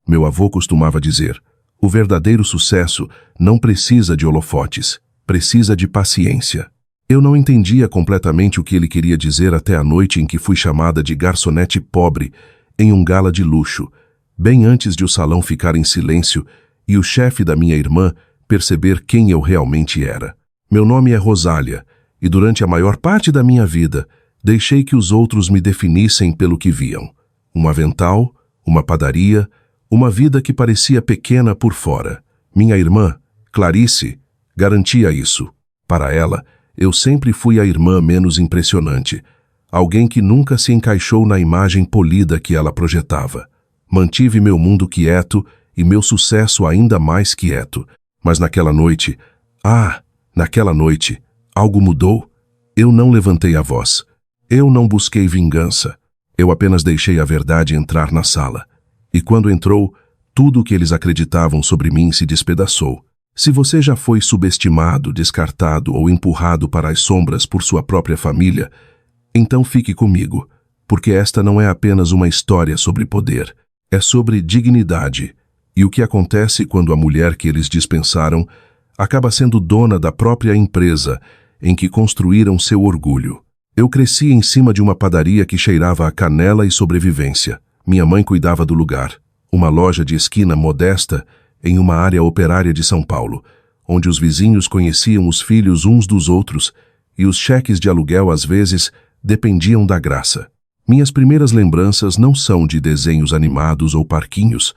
Meu avô costumava dizer: o verdadeiro sucesso não precisa de holofotes, precisa de paciência. Eu não entendia completamente o que ele queria dizer até a noite em que fui chamada de garçonete pobre em um gala de luxo, bem antes de o salão ficar em silêncio e o chefe da minha irmã perceber quem eu realmente era. Meu nome é Rosália, e durante a maior parte da minha vida, deixei que os outros me definissem pelo que viam. Um avental, uma padaria, uma vida que parecia pequena por fora. Minha irmã, Clarice, garantia isso. Para ela, eu sempre fui a irmã menos impressionante, alguém que nunca se encaixou na imagem polida que ela projetava. Mantive meu mundo quieto e meu sucesso ainda mais quieto. Mas naquela noite, algo mudou. Eu não levantei a voz. Eu não busquei vingança. Eu apenas deixei a verdade entrar na sala. E quando entrou, tudo o que eles acreditavam sobre mim se despedaçou. Se você já foi subestimado, descartado ou empurrado para as sombras por sua própria família, então fique comigo, porque esta não é apenas uma história sobre poder, é sobre dignidade e o que acontece quando a mulher que eles dispensaram acaba sendo dona da própria empresa em que construíram seu orgulho. Eu cresci em cima de uma padaria que cheirava a canela e sobrevivência. Minha mãe cuidava do lugar, uma loja de esquina modesta em uma área operária de São Paulo, onde os vizinhos conheciam os filhos uns dos outros e os cheques de aluguel às vezes dependiam da graça. Minhas primeiras lembranças não são de desenhos animados ou parquinhos,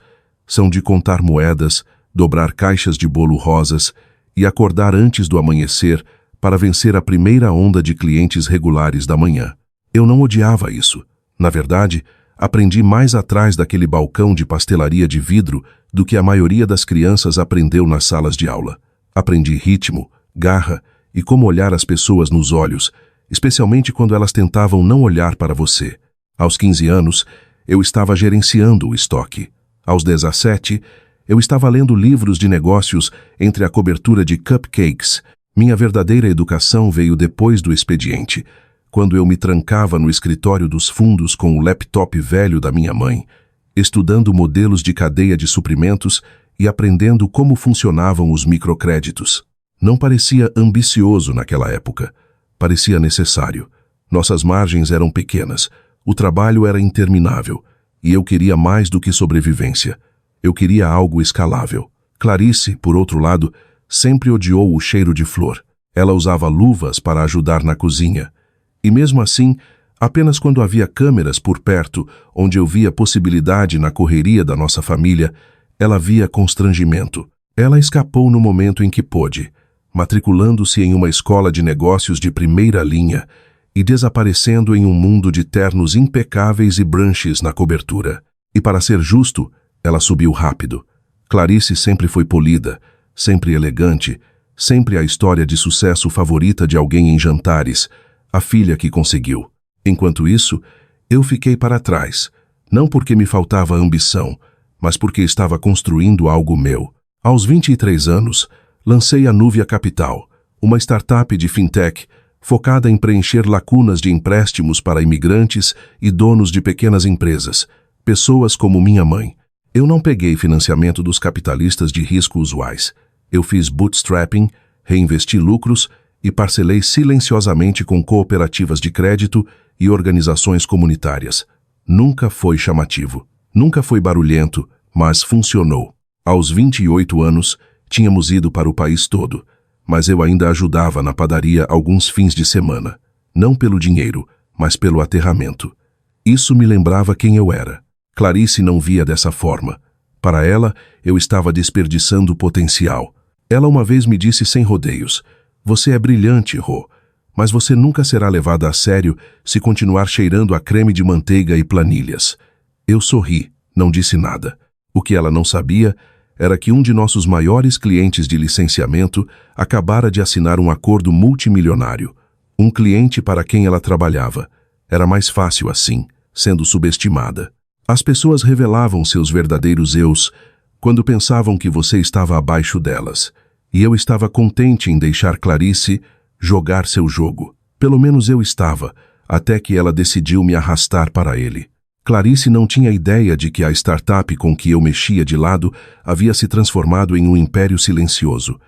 são de contar moedas, dobrar caixas de bolo rosas e acordar antes do amanhecer para vencer a primeira onda de clientes regulares da manhã. Eu não odiava isso. Na verdade, aprendi mais atrás daquele balcão de pastelaria de vidro do que a maioria das crianças aprendeu nas salas de aula. Aprendi ritmo, garra e como olhar as pessoas nos olhos, especialmente quando elas tentavam não olhar para você. Aos 15 anos, eu estava gerenciando o estoque. Aos 17, eu estava lendo livros de negócios entre a cobertura de cupcakes. Minha verdadeira educação veio depois do expediente, quando eu me trancava no escritório dos fundos com o laptop velho da minha mãe, estudando modelos de cadeia de suprimentos e aprendendo como funcionavam os microcréditos. Não parecia ambicioso naquela época. Parecia necessário. Nossas margens eram pequenas, o trabalho era interminável, e eu queria mais do que sobrevivência. Eu queria algo escalável. Clarice, por outro lado, sempre odiou o cheiro de flor. Ela usava luvas para ajudar na cozinha. E mesmo assim, apenas quando havia câmeras por perto, onde eu via possibilidade na correria da nossa família, ela via constrangimento. Ela escapou no momento em que pôde, matriculando-se em uma escola de negócios de primeira linha e desaparecendo em um mundo de ternos impecáveis e brunches na cobertura. E para ser justo, ela subiu rápido. Clarice sempre foi polida, sempre elegante, sempre a história de sucesso favorita de alguém em jantares, a filha que conseguiu. Enquanto isso, eu fiquei para trás, não porque me faltava ambição, mas porque estava construindo algo meu. Aos 23 anos, lancei a Núvia Capital, uma startup de fintech focada em preencher lacunas de empréstimos para imigrantes e donos de pequenas empresas, pessoas como minha mãe. Eu não peguei financiamento dos capitalistas de risco usuais. Eu fiz bootstrapping, reinvesti lucros e parcelei silenciosamente com cooperativas de crédito e organizações comunitárias. Nunca foi chamativo, nunca foi barulhento, mas funcionou. Aos 28 anos, tínhamos ido para o país todo, mas eu ainda ajudava na padaria alguns fins de semana, não pelo dinheiro, mas pelo aterramento. Isso me lembrava quem eu era. Clarice não via dessa forma. Para ela, eu estava desperdiçando potencial. Ela uma vez me disse sem rodeios: "Você é brilhante, Rô, mas você nunca será levada a sério se continuar cheirando a creme de manteiga e planilhas." Eu sorri, não disse nada. O que ela não sabia era que um de nossos maiores clientes de licenciamento acabara de assinar um acordo multimilionário. Um cliente para quem ela trabalhava. Era mais fácil assim, sendo subestimada. As pessoas revelavam seus verdadeiros eus quando pensavam que você estava abaixo delas. E eu estava contente em deixar Clarice jogar seu jogo. Pelo menos eu estava, até que ela decidiu me arrastar para ele. Clarice não tinha ideia de que a startup com que eu mexia de lado havia se transformado em um império silencioso.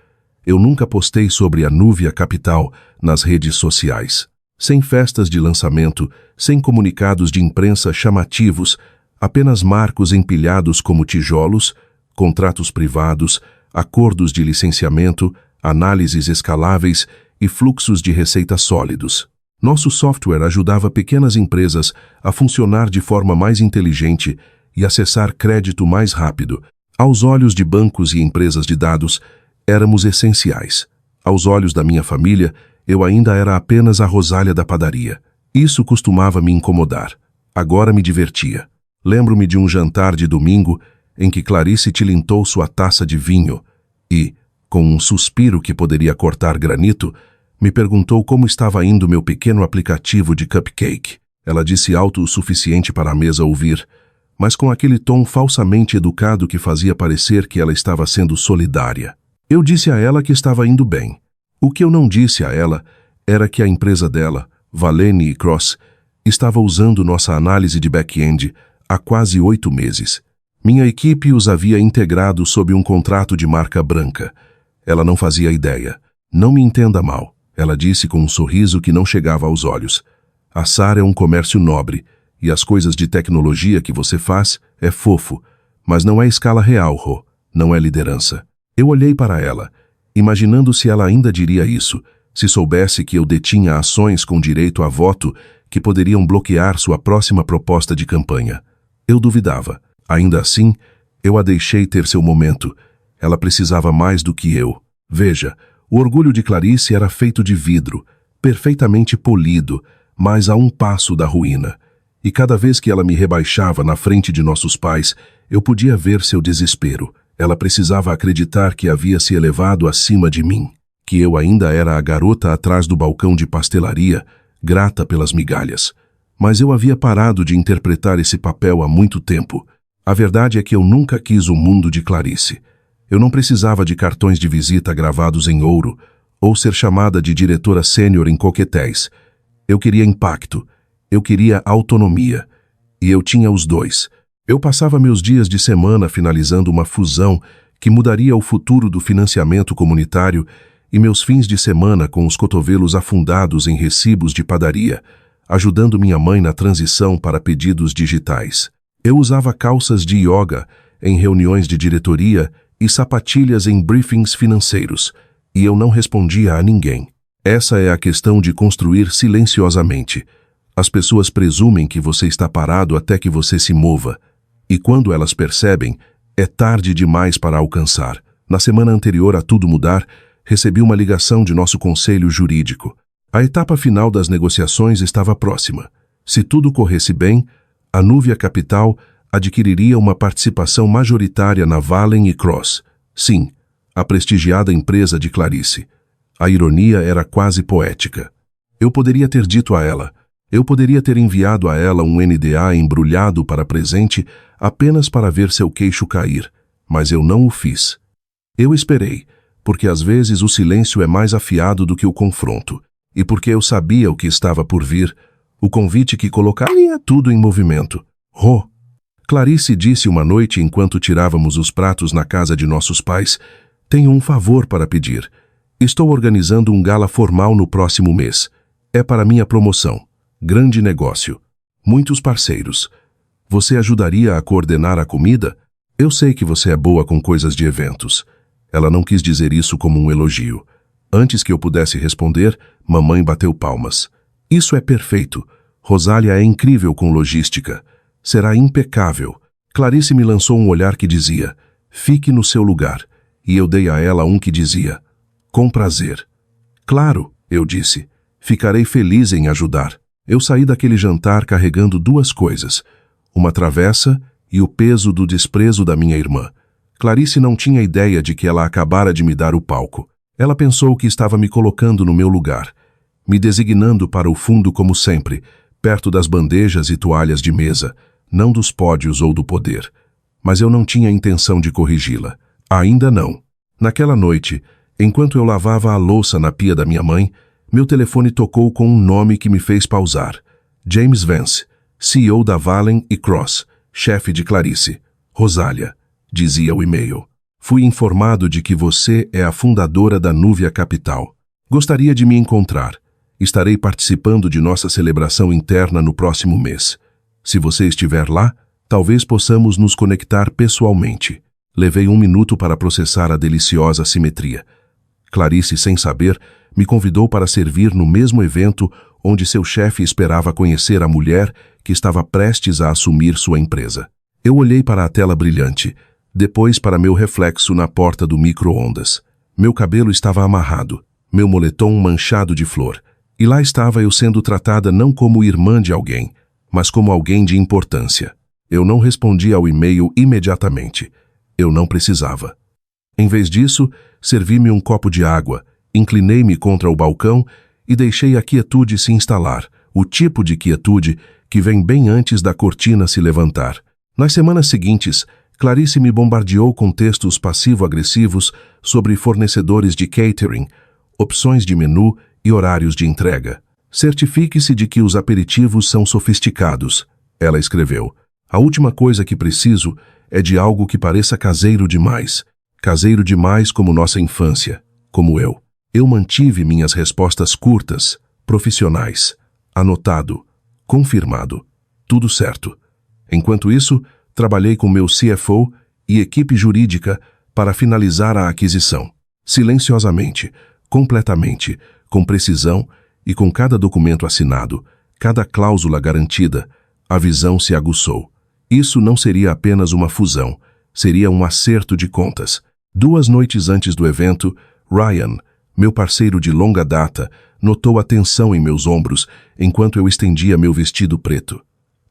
Eu nunca postei sobre a Núvia Capital nas redes sociais. Sem festas de lançamento, sem comunicados de imprensa chamativos, apenas marcos empilhados como tijolos, contratos privados, acordos de licenciamento, análises escaláveis e fluxos de receita sólidos. Nosso software ajudava pequenas empresas a funcionar de forma mais inteligente e acessar crédito mais rápido. Aos olhos de bancos e empresas de dados, éramos essenciais. Aos olhos da minha família, eu ainda era apenas a Rosália da padaria. Isso costumava me incomodar. Agora me divertia. Lembro-me de um jantar de domingo em que Clarice tilintou sua taça de vinho e, com um suspiro que poderia cortar granito, me perguntou como estava indo meu pequeno aplicativo de cupcake. Ela disse alto o suficiente para a mesa ouvir, mas com aquele tom falsamente educado que fazia parecer que ela estava sendo solidária. Eu disse a ela que estava indo bem. O que eu não disse a ela era que a empresa dela, Valene & Cross, estava usando nossa análise de back-end há quase 8 meses. Minha equipe os havia integrado sob um contrato de marca branca. Ela não fazia ideia. Não me entenda mal, ela disse com um sorriso que não chegava aos olhos. A SAR é um comércio nobre, e as coisas de tecnologia que você faz é fofo, mas não é escala real, Ro, não é liderança. Eu olhei para ela, imaginando se ela ainda diria isso, se soubesse que eu detinha ações com direito a voto que poderiam bloquear sua próxima proposta de campanha. Eu duvidava. Ainda assim, eu a deixei ter seu momento. Ela precisava mais do que eu. Veja, o orgulho de Clarice era feito de vidro, perfeitamente polido, mas a um passo da ruína. E cada vez que ela me rebaixava na frente de nossos pais, eu podia ver seu desespero. Ela precisava acreditar que havia se elevado acima de mim, que eu ainda era a garota atrás do balcão de pastelaria, grata pelas migalhas. Mas eu havia parado de interpretar esse papel há muito tempo. A verdade é que eu nunca quis o mundo de Clarice. Eu não precisava de cartões de visita gravados em ouro ou ser chamada de diretora sênior em coquetéis. Eu queria impacto. Eu queria autonomia. E eu tinha os dois. Eu passava meus dias de semana finalizando uma fusão que mudaria o futuro do financiamento comunitário e meus fins de semana com os cotovelos afundados em recibos de padaria, ajudando minha mãe na transição para pedidos digitais. Eu usava calças de yoga em reuniões de diretoria e sapatilhas em briefings financeiros, e eu não respondia a ninguém. Essa é a questão de construir silenciosamente. As pessoas presumem que você está parado até que você se mova, e quando elas percebem, é tarde demais para alcançar. Na semana anterior a tudo mudar, recebi uma ligação de nosso conselho jurídico. A etapa final das negociações estava próxima. Se tudo corresse bem, a Núvia Capital adquiriria uma participação majoritária na Valene & Cross. Sim, a prestigiada empresa de Clarice. A ironia era quase poética. Eu poderia ter dito a ela, eu poderia ter enviado a ela um NDA embrulhado para presente apenas para ver seu queixo cair, mas eu não o fiz. Eu esperei, porque às vezes o silêncio é mais afiado do que o confronto, e porque eu sabia o que estava por vir, o convite que colocaria tudo em movimento. Ro, Clarice disse uma noite enquanto tirávamos os pratos na casa de nossos pais, tenho um favor para pedir. Estou organizando um gala formal no próximo mês. É para minha promoção. Grande negócio. Muitos parceiros. Você ajudaria a coordenar a comida? Eu sei que você é boa com coisas de eventos. Ela não quis dizer isso como um elogio. Antes que eu pudesse responder, mamãe bateu palmas. Isso é perfeito. Rosália é incrível com logística. Será impecável. Clarice me lançou um olhar que dizia, fique no seu lugar. E eu dei a ela um que dizia, com prazer. Claro, eu disse. Ficarei feliz em ajudar. Eu saí daquele jantar carregando duas coisas, uma travessa e o peso do desprezo da minha irmã. Clarice não tinha ideia de que ela acabara de me dar o palco. Ela pensou que estava me colocando no meu lugar, me designando para o fundo como sempre, perto das bandejas e toalhas de mesa, não dos pódios ou do poder. Mas eu não tinha intenção de corrigi-la. Ainda não. Naquela noite, enquanto eu lavava a louça na pia da minha mãe, meu telefone tocou com um nome que me fez pausar. James Vance. CEO da Valen e Cross, chefe de Clarice. Rosália, dizia o e-mail. Fui informado de que você é a fundadora da Núvia Capital. Gostaria de me encontrar. Estarei participando de nossa celebração interna no próximo mês. Se você estiver lá, talvez possamos nos conectar pessoalmente. Levei 1 minuto para processar a deliciosa simetria. Clarice, sem saber, me convidou para servir no mesmo evento onde seu chefe esperava conhecer a mulher que estava prestes a assumir sua empresa. Eu olhei para a tela brilhante, depois para meu reflexo na porta do micro-ondas. Meu cabelo estava amarrado, meu moletom manchado de flor, e lá estava eu sendo tratada não como irmã de alguém, mas como alguém de importância. Eu não respondi ao e-mail imediatamente. Eu não precisava. Em vez disso, servi-me um copo de água, inclinei-me contra o balcão e deixei a quietude se instalar, o tipo de quietude que vem bem antes da cortina se levantar. Nas semanas seguintes, Clarice me bombardeou com textos passivo-agressivos sobre fornecedores de catering, opções de menu e horários de entrega. Certifique-se de que os aperitivos são sofisticados, ela escreveu. A última coisa que preciso é de algo que pareça caseiro demais como nossa infância, como eu. Eu mantive minhas respostas curtas, profissionais. Anotado, confirmado, tudo certo. Enquanto isso, trabalhei com meu CFO e equipe jurídica para finalizar a aquisição. Silenciosamente, completamente, com precisão e com cada documento assinado, cada cláusula garantida, a visão se aguçou. Isso não seria apenas uma fusão, seria um acerto de contas. 2 noites antes do evento, Ryan, meu parceiro de longa data, notou a tensão em meus ombros enquanto eu estendia meu vestido preto.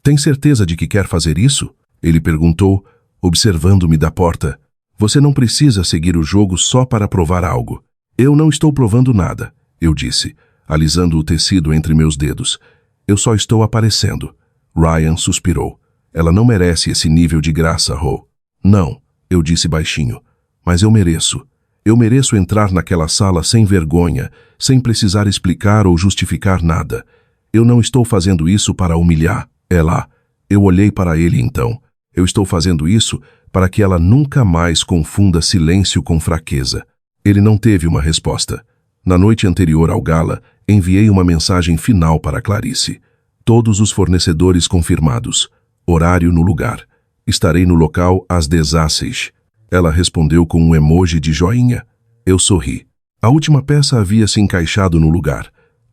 Tem certeza de que quer fazer isso? Ele perguntou, observando-me da porta. Você não precisa seguir o jogo só para provar algo. Eu não estou provando nada, eu disse, alisando o tecido entre meus dedos. Eu só estou aparecendo. Ryan suspirou. Ela não merece esse nível de graça, Ro. Não, eu disse baixinho. Mas eu mereço. Eu mereço entrar naquela sala sem vergonha, sem precisar explicar ou justificar nada. Eu não estou fazendo isso para humilhar. Ela. Eu olhei para ele então. Eu estou fazendo isso para que ela nunca mais confunda silêncio com fraqueza. Ele não teve uma resposta. Na noite anterior ao gala, enviei uma mensagem final para Clarice. Todos os fornecedores confirmados. Horário no lugar. Estarei no local às 16. Ela respondeu com um emoji de joinha. Eu sorri. A última peça havia se encaixado no lugar.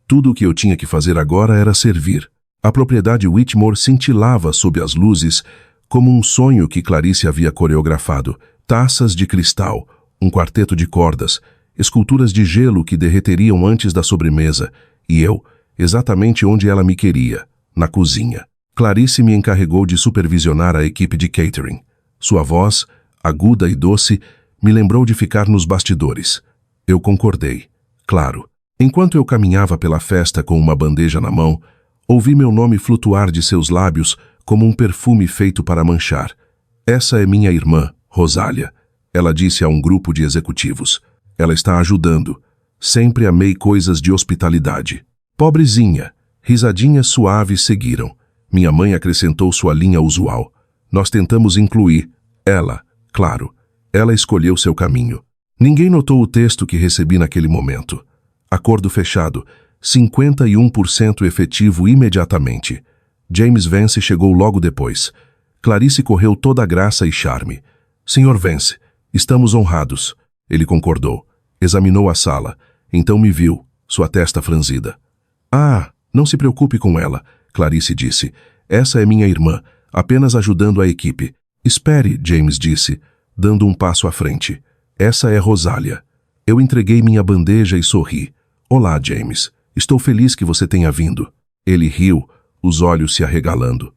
Tudo o que eu tinha que fazer agora era servir. A propriedade Whitmore cintilava sob as luzes, como um sonho que Clarice havia coreografado. Taças de cristal, um quarteto de cordas, esculturas de gelo que derreteriam antes da sobremesa, e eu, exatamente onde ela me queria, na cozinha. Clarice me encarregou de supervisionar a equipe de catering. Sua voz, aguda e doce, me lembrou de ficar nos bastidores. Eu concordei. Claro. Enquanto eu caminhava pela festa com uma bandeja na mão, ouvi meu nome flutuar de seus lábios como um perfume feito para manchar. Essa é minha irmã, Rosália. Ela disse a um grupo de executivos. Ela está ajudando. Sempre amei coisas de hospitalidade. Pobrezinha. Risadinhas suaves seguiram. Minha mãe acrescentou sua linha usual. Nós tentamos incluir. Ela, claro. Ela escolheu seu caminho. Ninguém notou o texto que recebi naquele momento. Acordo fechado. 51% efetivo imediatamente. James Vance chegou logo depois. Clarice correu toda a graça e charme. Sr. Vance, estamos honrados. Ele concordou. Examinou a sala. Então me viu, sua testa franzida. Ah, não se preocupe com ela, Clarice disse. Essa é minha irmã, apenas ajudando a equipe. Espere, James disse, dando um passo à frente. Essa é Rosália. Eu entreguei minha bandeja e sorri. Olá, James. Estou feliz que você tenha vindo. Ele riu, os olhos se arregalando.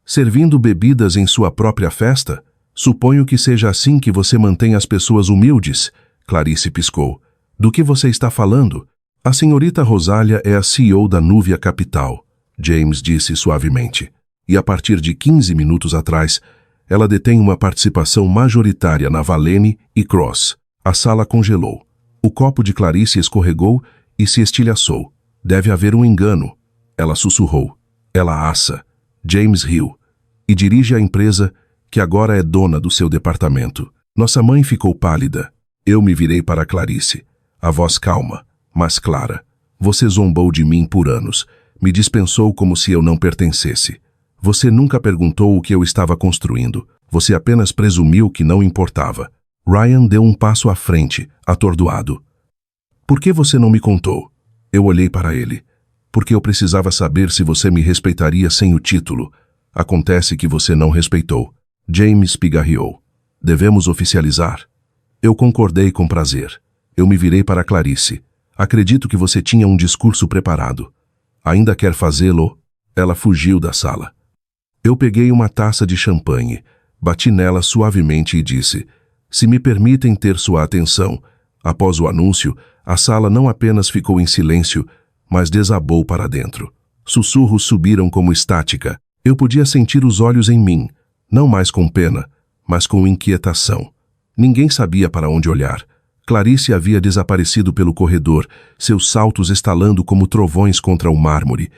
Servindo bebidas em sua própria festa? Suponho que seja assim que você mantém as pessoas humildes. Clarice piscou. Do que você está falando? A senhorita Rosália é a CEO da Núvia Capital, James disse suavemente. E a partir de 15 minutos atrás, ela detém uma participação majoritária na Valene e Cross. A sala congelou. O copo de Clarice escorregou e se estilhaçou. Deve haver um engano. Ela sussurrou. Ela assa. James riu. E dirige a empresa que agora é dona do seu departamento. Nossa mãe ficou pálida. Eu me virei para Clarice. A voz calma, mas clara. Você zombou de mim por anos. Me dispensou como se eu não pertencesse. Você nunca perguntou o que eu estava construindo. Você apenas presumiu que não importava. Ryan deu um passo à frente, atordoado. Por que você não me contou? Eu olhei para ele. Porque eu precisava saber se você me respeitaria sem o título. Acontece que você não respeitou. James pigarreou. Devemos oficializar? Eu concordei com prazer. Eu me virei para Clarice. Acredito que você tinha um discurso preparado. Ainda quer fazê-lo? Ela fugiu da sala. Eu peguei uma taça de champanhe, bati nela suavemente e disse: se me permitem ter sua atenção. Após o anúncio, a sala não apenas ficou em silêncio, mas desabou para dentro. Sussurros subiram como estática. Eu podia sentir os olhos em mim, não mais com pena, mas com inquietação. Ninguém sabia para onde olhar. Clarice havia desaparecido pelo corredor, seus saltos estalando como trovões contra o mármore.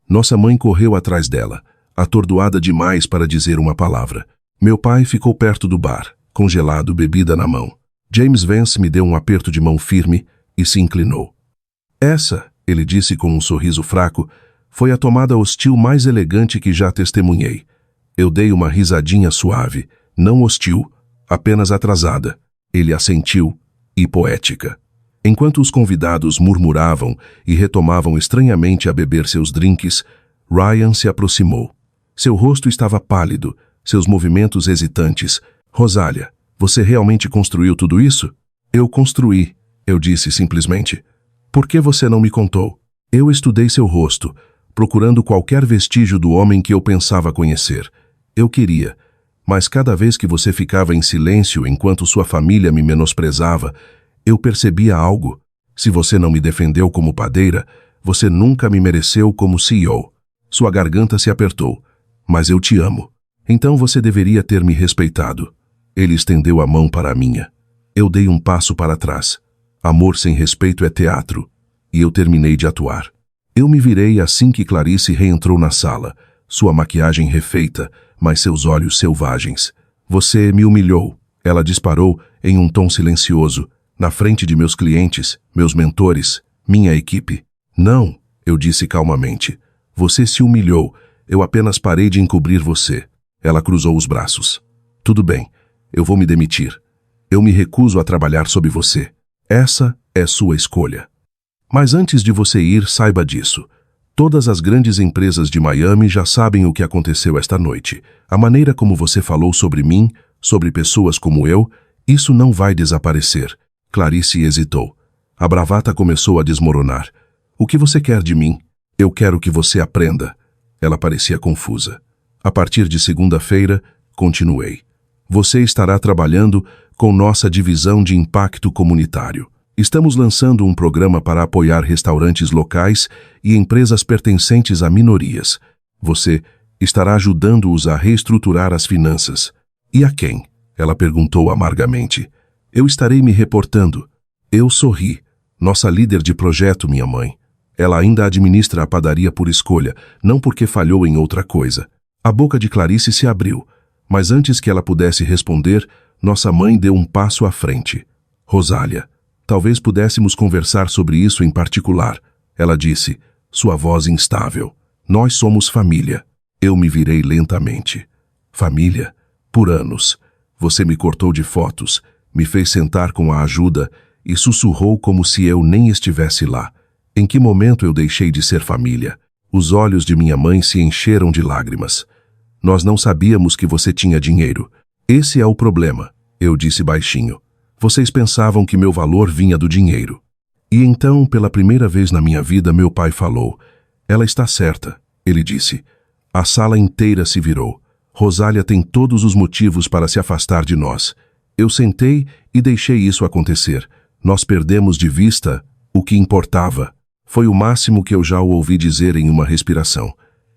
Nossa mãe correu atrás dela, atordoada demais para dizer uma palavra. Meu pai ficou perto do bar, congelado, bebida na mão. James Vance me deu um aperto de mão firme e se inclinou. Essa, ele disse com um sorriso fraco, foi a tomada hostil mais elegante que já testemunhei. Eu dei uma risadinha suave, não hostil, apenas atrasada. Ele assentiu, e poética. Enquanto os convidados murmuravam e retomavam estranhamente a beber seus drinks, Ryan se aproximou. Seu rosto estava pálido, seus movimentos hesitantes. Rosália, você realmente construiu tudo isso? Eu construí, eu disse simplesmente. Por que você não me contou? Eu estudei seu rosto, procurando qualquer vestígio do homem que eu pensava conhecer. Eu queria, mas cada vez que você ficava em silêncio enquanto sua família me menosprezava, eu percebia algo. Se você não me defendeu como padeira, você nunca me mereceu como CEO. Sua garganta se apertou. Mas eu te amo. Então você deveria ter me respeitado. Ele estendeu a mão para a minha. Eu dei um passo para trás. Amor sem respeito é teatro. E eu terminei de atuar. Eu me virei assim que Clarice reentrou na sala, sua maquiagem refeita, mas seus olhos selvagens. Você me humilhou, ela disparou em um tom silencioso, na frente de meus clientes, meus mentores, minha equipe. Não, eu disse calmamente. Você se humilhou, eu apenas parei de encobrir você. Ela cruzou os braços. Tudo bem, eu vou me demitir. Eu me recuso a trabalhar sob você. Essa é sua escolha. Mas antes de você ir, saiba disso. Todas as grandes empresas de Miami já sabem o que aconteceu esta noite. A maneira como você falou sobre mim, sobre pessoas como eu, isso não vai desaparecer. Clarice hesitou. A bravata começou a desmoronar. O que você quer de mim? Eu quero que você aprenda. Ela parecia confusa. A partir de segunda-feira, continuei. Você estará trabalhando com nossa divisão de impacto comunitário. Estamos lançando um programa para apoiar restaurantes locais e empresas pertencentes a minorias. Você estará ajudando-os a reestruturar as finanças. E a quem? Ela perguntou amargamente. Eu estarei me reportando. Eu sorri. Nossa líder de projeto, minha mãe. Ela ainda administra a padaria por escolha, não porque falhou em outra coisa. A boca de Clarice se abriu, mas antes que ela pudesse responder, nossa mãe deu um passo à frente. Rosália. Talvez pudéssemos conversar sobre isso em particular, ela disse, sua voz instável. Nós somos família. Eu me virei lentamente. Família? Por anos. Você me cortou de fotos, me fez sentar com a ajuda e sussurrou como se eu nem estivesse lá. Em que momento eu deixei de ser família? Os olhos de minha mãe se encheram de lágrimas. Nós não sabíamos que você tinha dinheiro. Esse é o problema, eu disse baixinho. Vocês pensavam que meu valor vinha do dinheiro. E então, pela primeira vez na minha vida, meu pai falou. Ela está certa, ele disse. A sala inteira se virou. Rosália tem todos os motivos para se afastar de nós. Eu sentei e deixei isso acontecer. Nós perdemos de vista o que importava. Foi o máximo que eu já o ouvi dizer em uma respiração.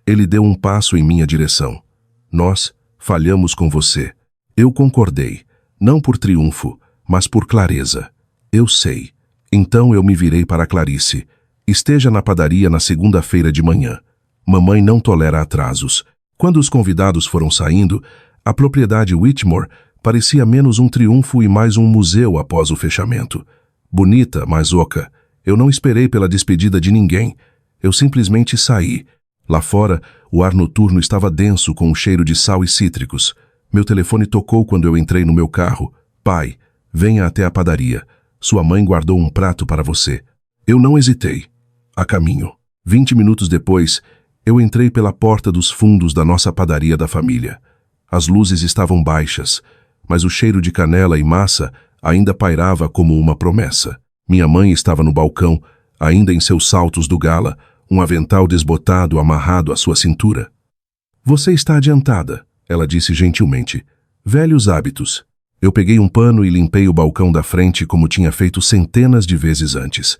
Ele deu um passo em minha direção. Nós falhamos com você. Eu concordei, não por triunfo, mas por clareza. Eu sei. Então eu me virei para Clarice. Esteja na padaria na segunda-feira de manhã. Mamãe não tolera atrasos. Quando os convidados foram saindo, a propriedade Whitmore parecia menos um triunfo e mais um museu após o fechamento. Bonita, mas oca. Eu não esperei pela despedida de ninguém. Eu simplesmente saí. Lá fora, o ar noturno estava denso com um cheiro de sal e cítricos. Meu telefone tocou quando eu entrei no meu carro. Pai, venha até a padaria. Sua mãe guardou um prato para você. Eu não hesitei. A caminho. 20 minutos depois, eu entrei pela porta dos fundos da nossa padaria da família. As luzes estavam baixas, mas o cheiro de canela e massa ainda pairava como uma promessa. Minha mãe estava no balcão, ainda em seus saltos do gala, um avental desbotado amarrado à sua cintura. Você está adiantada, ela disse gentilmente. Velhos hábitos. Eu peguei um pano e limpei o balcão da frente como tinha feito centenas de vezes antes.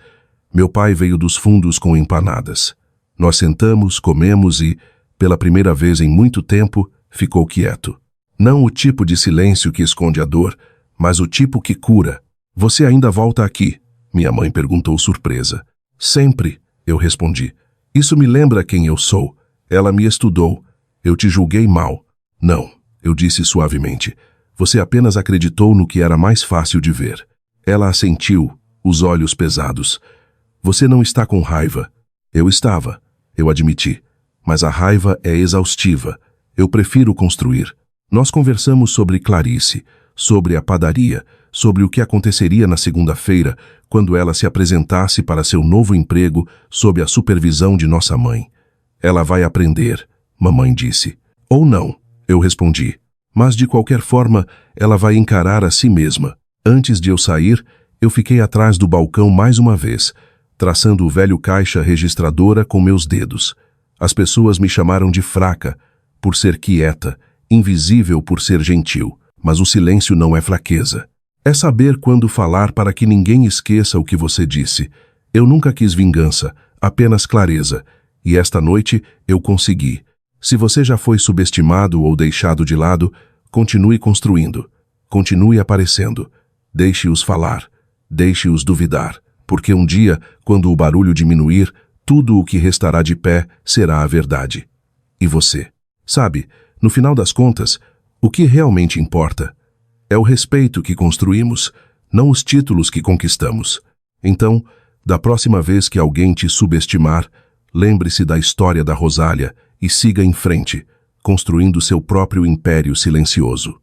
Meu pai veio dos fundos com empanadas. Nós sentamos, comemos e, pela primeira vez em muito tempo, ficou quieto. Não o tipo de silêncio que esconde a dor, mas o tipo que cura. Você ainda volta aqui? Minha mãe perguntou surpresa. Sempre, eu respondi. Isso me lembra quem eu sou. Ela me estudou. Eu te julguei mal. Não, eu disse suavemente. Você apenas acreditou no que era mais fácil de ver. Ela assentiu, os olhos pesados. Você não está com raiva. Eu estava, eu admiti. Mas a raiva é exaustiva. Eu prefiro construir. Nós conversamos sobre Clarice, sobre a padaria, sobre o que aconteceria na segunda-feira, quando ela se apresentasse para seu novo emprego sob a supervisão de nossa mãe. Ela vai aprender, mamãe disse. Ou não, eu respondi. Mas de qualquer forma, ela vai encarar a si mesma. Antes de eu sair, eu fiquei atrás do balcão mais uma vez, traçando o velho caixa registradora com meus dedos. As pessoas me chamaram de fraca, por ser quieta, invisível por ser gentil. Mas o silêncio não é fraqueza. É saber quando falar para que ninguém esqueça o que você disse. Eu nunca quis vingança, apenas clareza. E esta noite eu consegui. Se você já foi subestimado ou deixado de lado, continue construindo. Continue aparecendo. Deixe-os falar. Deixe-os duvidar. Porque um dia, quando o barulho diminuir, tudo o que restará de pé será a verdade. E você? Sabe, no final das contas, o que realmente importa é o respeito que construímos, não os títulos que conquistamos. Então, da próxima vez que alguém te subestimar, lembre-se da história da Rosália e siga em frente, construindo seu próprio império silencioso.